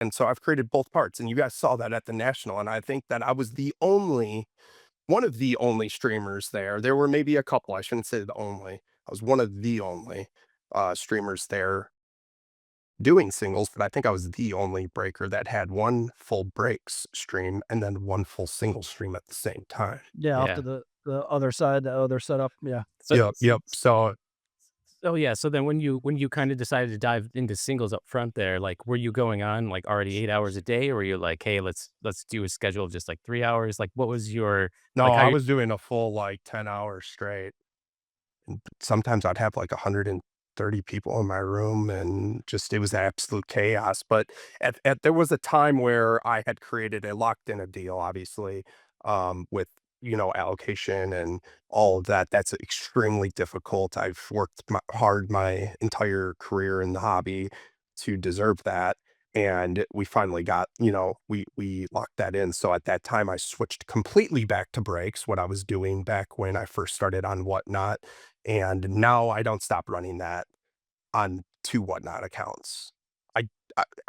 And so I've created both parts, and you guys saw that at the national, and I think that I was the only one of the only streamers there. There were maybe a couple, I shouldn't say the only. I was one of the only, streamers there doing singles, but I think I was the only breaker that had 1 full breaks stream and then 1 full single stream at the same time. Yeah, off to Yeah. the other side, the other setup, yeah. So Yep, yep. So oh, yeah, so then when you kinda decided to dive into singles up front there, like, were you going on, like, already 8 hours a day, or were you like, "Hey, let's do a schedule of just, like, 3 hours?" Like, what was your no, like, how I you was doing a full, like, 10 hours straight. And sometimes I'd have like 130 people in my room and just it was absolute chaos. But at there was a time where I had created a locked in a deal, obviously, with allocation and all of that. That's extremely difficult. I've worked hard my entire career in the hobby to deserve that. And we finally got, we locked that in. So at that time, I switched completely back to breaks, what I was doing back when I first started on Whatnot, and now I don't stop running that on 2 Whatnot accounts. I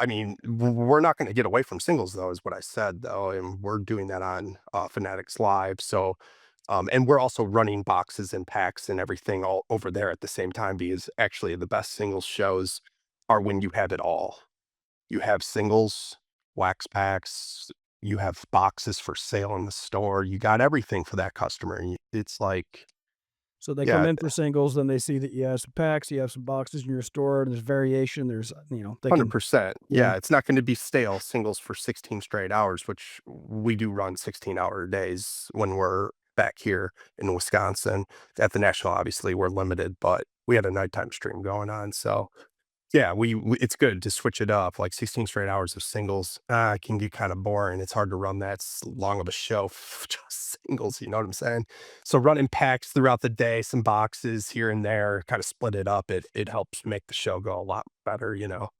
I mean, we're not gonna get away from singles though, is what I said though, and we're doing that on, Fanatics Live, so, and we're also running boxes and packs and everything all over there at the same time because actually the best singles shows are when you have it all. You have singles, wax packs, you have boxes for sale in the store, you got everything for that customer, and it's like So they come yeah, in for singles, then they see that you have some packs, you have some boxes in your store, and there's variation, there's, they can 100%. yeah. Yeah, it's not gonna be stale singles for 16 straight hours, which we do run 16-hour days when we're back here in Wisconsin. At the National, obviously, we're limited, but we had a nighttime stream going on, so yeah, we it's good to switch it up, like 16 straight hours of singles, can get kinda boring, it's hard to run that long of a show, just singles, you know what I'm saying? So running packs throughout the day, some boxes here and there, kinda split it up, it helps make the show go a lot better, you know?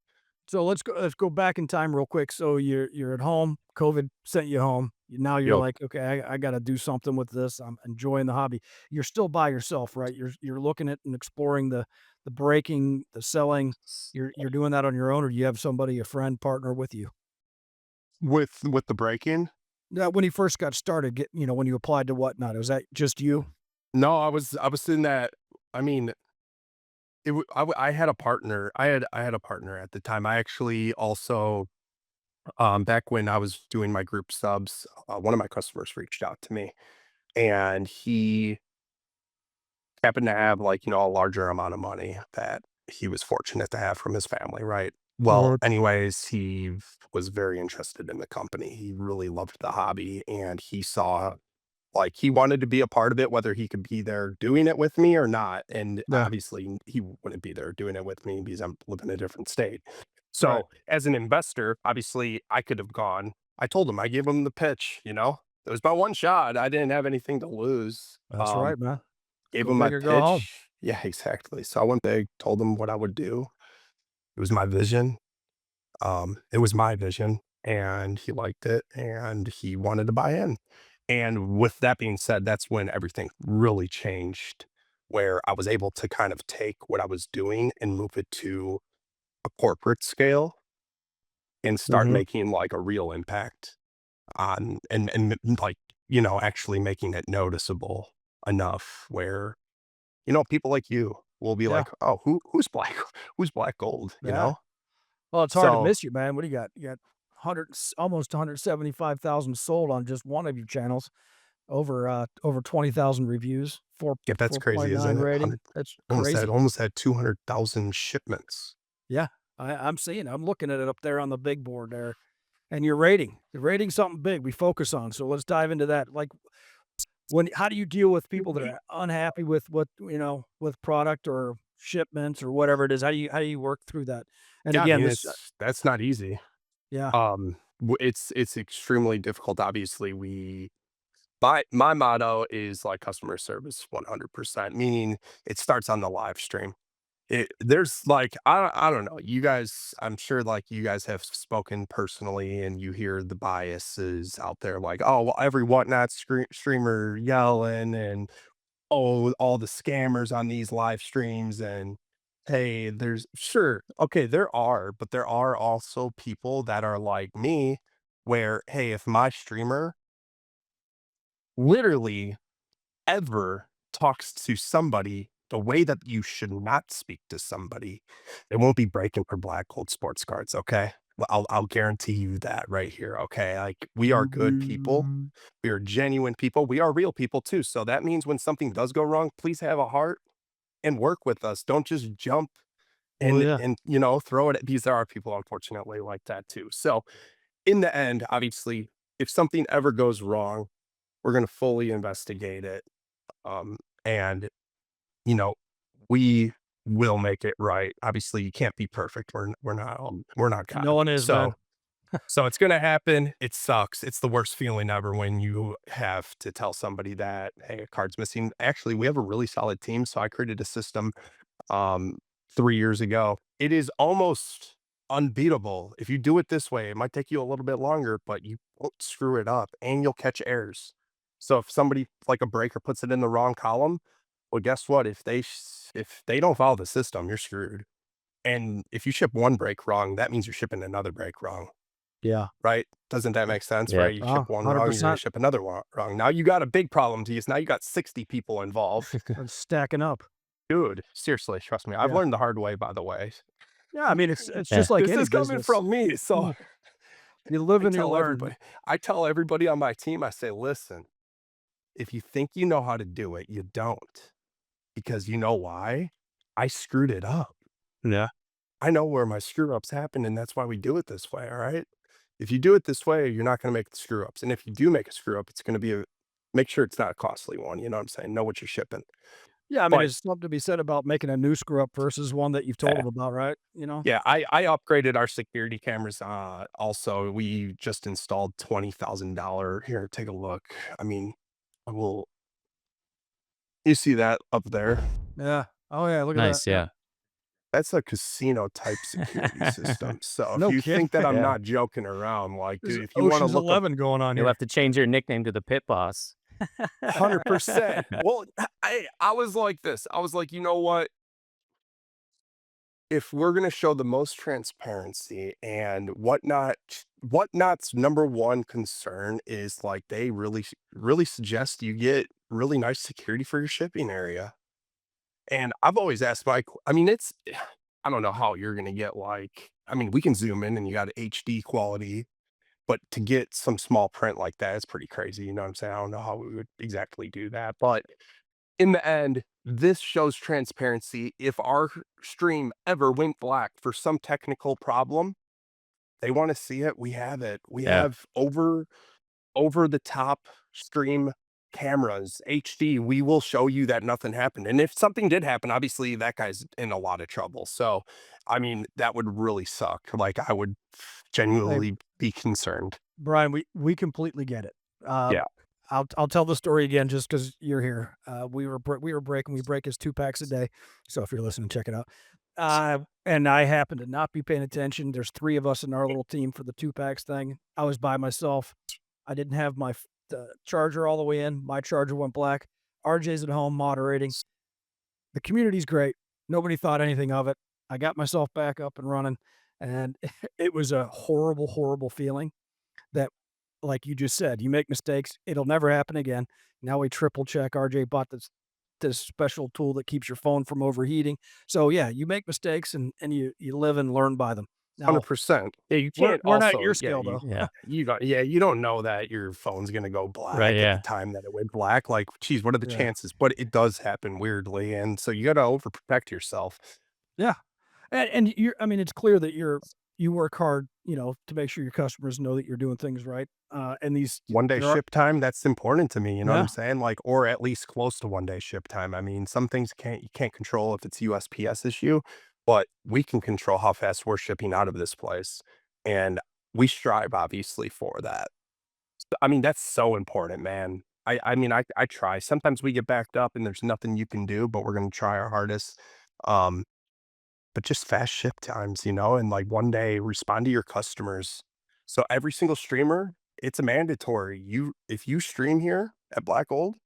So let's go back in time real quick. So you're at home, COVID sent you home. Now you're Yep. like, "Okay, I gotta do something with this. I'm enjoying the hobby." You're still by yourself, right? You're looking at and exploring the breaking, the selling. You're doing that on your own, or do you have somebody, a friend, partner with you? With the break-in? Now, when you first got started, when you applied to Whatnot, was that just you? No, I was in that I mean, I had a partner. I had a partner at the time. I actually also, back when I was doing my group subs, one of my customers reached out to me, and he happened to have, like, a larger amount of money that he was fortunate to have from his family, right? Well, Mhm. anyways, he was very interested in the company. He really loved the hobby, and he saw like, he wanted to be a part of it, whether he could be there doing it with me or not, and Yeah. obviously, he wouldn't be there doing it with me because I'm live in a different state. Right. So, as an investor, obviously, I could have gone I told him, I gave him the pitch, you know? It was my one shot, I didn't have anything to lose. That's right, man. Gave Go him my big or go home. pitch. Yeah, exactly. So I went big, told him what I would do. It was my vision. It was my vision, and he liked it, and he wanted to buy in. And with that being said, that's when everything really changed, where I was able to kind of take what I was doing and move it to a corporate scale and start Mhm. making like a real impact on and like, actually making it noticeable enough where, people like you will be Yeah. like, "Oh, who's black who's Black Gold?" You Yeah. know? Well, it's hard to So miss you, man. What do you got? You got 100 almost 175,000 sold on just one of your channels, over 20,000 reviews, yeah, that's crazy, 4.9 isn't it? rating. 100 That's almost had crazy. almost had 200,000 shipments. Yeah, I'm seeing it. I'm looking at it up there on the big board there, and your rating. The rating's something big we focus on, so let's dive into that. Like, how do you deal with people that are unhappy with with product or shipments or whatever it is? How do you work through that? And Yeah, I again, mean, this that's not easy. yeah. It's extremely difficult, obviously, my motto is, like, customer service 100%, meaning it starts on the live stream. There's, like I don't know, you guys I'm sure, like, you guys have spoken personally and you hear the biases out there, like, "Oh, well, every whatnot streamer yelling," and, "Oh, all the scammers on these live streams," and Hey, there's sure. Okay, there are, but there are also people that are like me where, hey, if my streamer literally ever talks to somebody the way that you should not speak to somebody, they won't be breaking for Black Gold sports cards, okay? Well, I'll guarantee you that right here, okay? Like, we are good people. We are genuine people. We are real people too. So that means when something does go wrong, please have a heart and work with us. Don't just jump Well, yeah. and throw it at because there are people unfortunately like that too. So in the end, obviously, if something ever goes wrong, we're gonna fully investigate it. And you know, we will make it right. Obviously, you can't be perfect. We're not No God. one is, man. So it's gonna happen. It sucks. It's the worst feeling ever when you have to tell somebody that, hey, a card's missing. Actually, we have a really solid team. So I created a system um 3 years ago. It is almost unbeatable. If you do it this way, it might take you a little bit longer, but you won't screw it up and you'll catch errors. So if somebody like a breaker puts it in the wrong column, well, guess what? If they don't follow the system, you're screwed. And if you ship one break wrong, that means you're shipping another break wrong, Yeah. right? Doesn't that make sense, Yeah. right? You ship Oh, one wrong, you're gonna 100%. ship another one wrong. Now you got a big problem to use. Now you got 60 people involved. It's stacking up. Dude, seriously, trust me. I've Yeah. learned the hard way, by the way. Yeah, I mean, it's Yeah. just like This any is coming business. from me. So Mm. You live I and you tell learn. everybody, I tell everybody on my team, I say, listen, if you think you know how to do it, you don't. Because you know why? I screwed it up. Yeah. I know where my screw ups happen, and that's why we do it this way. All right. If you do it this way, you're not going to make the screw ups. And if you do make a screw up, it's going to be make sure it's not a costly one. You know what I'm saying? Know what you're shipping. Yeah, I mean, But there's something to be said about making a new screw up versus one that you've told yeah, them about, right? You know? yeah, I upgraded our security cameras. Also, we just installed $20,000. Here, take a look. I mean, I will. You see that up there? Yeah. Oh, yeah, look at that. Nice. Yeah. Yeah. That's a casino type security system. So if No you kidding. think that I'm Yeah. not joking around, like, There's dude, if you want to Ocean's look up 11 going on You'll here. have to change your nickname to the Pit Boss. 100%. Well, I was like this. I was like, you know what? If we're gonna show the most transparency and whatnot's number one concern is like they really suggest you get really nice security for your shipping area. And I've always asked I mean, it's I don't know how you're gonna get like I mean, we can zoom in and you got HD quality, but to get some small print like that, it's pretty crazy. You know what I'm saying? I don't know how we would exactly do that, but in the end, this shows transparency. If our stream ever went black for some technical problem, they want to see it. We have it. We Yeah. have over the top stream cameras, HD. We will show you that nothing happened. And if something did happen, obviously that guy's in a lot of trouble. So, I mean, that would really suck. Like I would Hey, genuinely be concerned. Brian, we completely get it. Uh, Yeah. I'll tell the story again just because 'cause you're here. We were breaking. We break his 2 packs a day. So if you're listening, check it out. And I happened to not be paying attention. There's 3 of us in our little team for the 2 packs thing. I was by myself. I didn't have my charger all the way in. My charger went black. RJ's at home moderating. The community's great. Nobody thought anything of it. I got myself back up and running, and it was a horrible, horrible feeling that, like you just said, you make mistakes, it'll never happen again. Now we triple check. RJ bought this special tool that keeps your phone from overheating. So yeah, you make mistakes and you live and learn by them. Now 100%. Yeah, you we're can't we're not at your yeah, scale though. Yeah. you don't know that your phone's gonna go Right. black at the Yeah. time that it went black, like, geez, what are the Yeah. chances? But it does happen weirdly, and so you gotta overprotect yourself. Yeah. And you're I mean, it's clear that you work hard, to make sure your customers know that you're doing things right. And these One day there are ship time, that's important to me, you know what I'm yeah. saying? Like, or at least close to one day ship time. I mean, some things you can't control if it's USPS issue, but we can control how fast we're shipping out of this place, and we strive obviously for that. I mean, that's so important, man. I mean, I try. Sometimes we get backed up and there's nothing you can do, but we're gonna try our hardest. Um, but just fast ship times, and like one day respond to your customers. So every single streamer, it's a mandatory. If you stream here at Black Gold,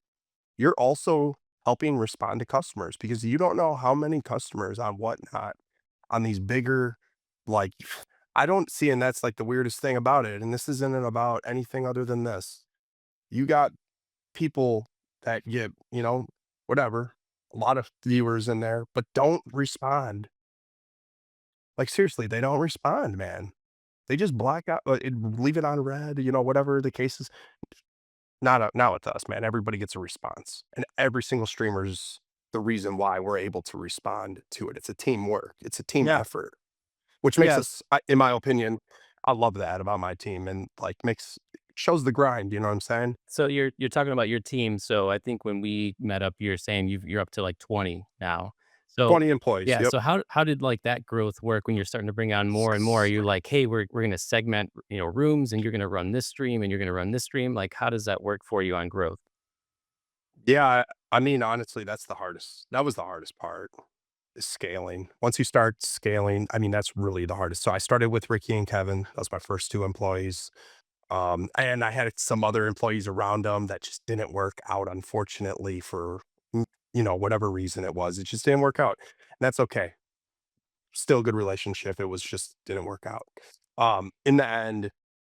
you're also helping respond to customers because you don't know how many customers on Whatnot on these bigger, like, I don't see, and that's like the weirdest thing about it. And this isn't about anything other than this. You got people that get, whatever, a lot of viewers in there, but don't respond. Like, seriously, they don't respond, man. They just black out, leave it on red, whatever the case is. Not with us, man. Everybody gets a response, and every single streamer is the reason why we're able to respond to it. It's a teamwork. It's a team Yeah. effort, which makes Yeah. us, in my opinion, I love that about my team, and like shows the grind. You know what I'm saying? So you're talking about your team. So I think when we met up, you're saying you're up to like 20 now. So 20 employees. yeah. Yep. So how did like that growth work when you're starting to bring on more and more? Are you like, hey, we're gonna segment rooms, and you're gonna run this stream, and you're gonna run this stream? Like, how does that work for you on growth? Yeah. I mean, honestly, that's the hardest. That was the hardest part. Is scaling. Once you start scaling, I mean, that's really the hardest. So I started with Ricky and Kevin. That was my first two employees. And I had some other employees around them that just didn't work out, unfortunately, for whatever reason it was. It just didn't work out. And that's okay. Still a good relationship. It was just didn't work out. In the end,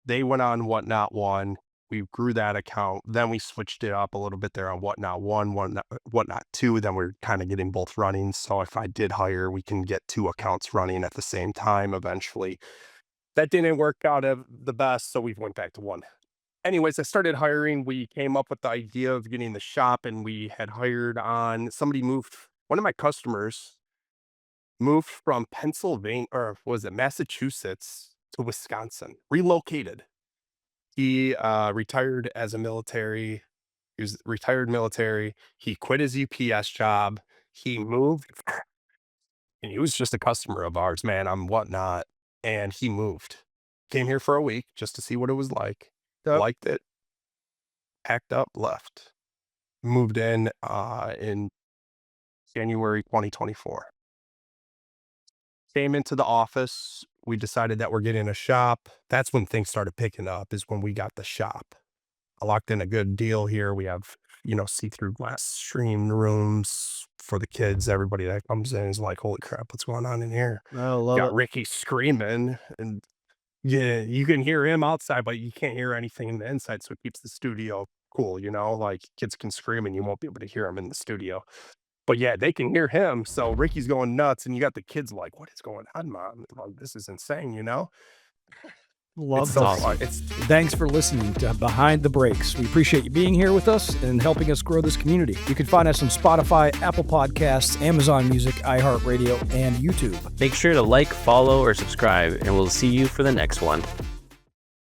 they went on Whatnot One. We grew that account. Then we switched it up a little bit there on Whatnot One, Whatnot Two. Then we're kind of getting both running. So if I did hire, we can get two accounts running at the same time eventually. That didn't work out the best, so we went back to one. Anyways, I started hiring. We came up with the idea of getting the shop, and we had hired on somebody moved. One of my customers moved from Pennsylvania, or was it Massachusetts, to Wisconsin, relocated. He retired as a military. He was retired military. He quit his UPS job. He moved, and he was just a customer of ours, man, on Whatnot. And he moved. Came here for a week just to see what it was like. Yep. Liked it. Packed up, left. Moved in January 2024. Came into the office. We decided that we're getting a shop. That's when things started picking up, is when we got the shop. I locked in a good deal here. We have, see-through glass stream rooms for the kids. Everybody that comes in is like, holy crap, what's going on in here? I love Got it. Ricky screaming, and yeah, you can hear him outside, but you can't hear anything in the inside, so it keeps the studio cool, like kids can scream and you won't be able to hear him in the studio. But yeah, they can hear him, so Ricky's going nuts, and you got the kids like, "What is going on, mom? Like, this is insane?" Love It's this. so awesome. fun. It's Thanks for listening to Behind the Breaks. We appreciate you being here with us and helping us grow this community. You can find us on Spotify, Apple Podcasts, Amazon Music, iHeartRadio, and YouTube. Make sure to like, follow, or subscribe, and we'll see you for the next one.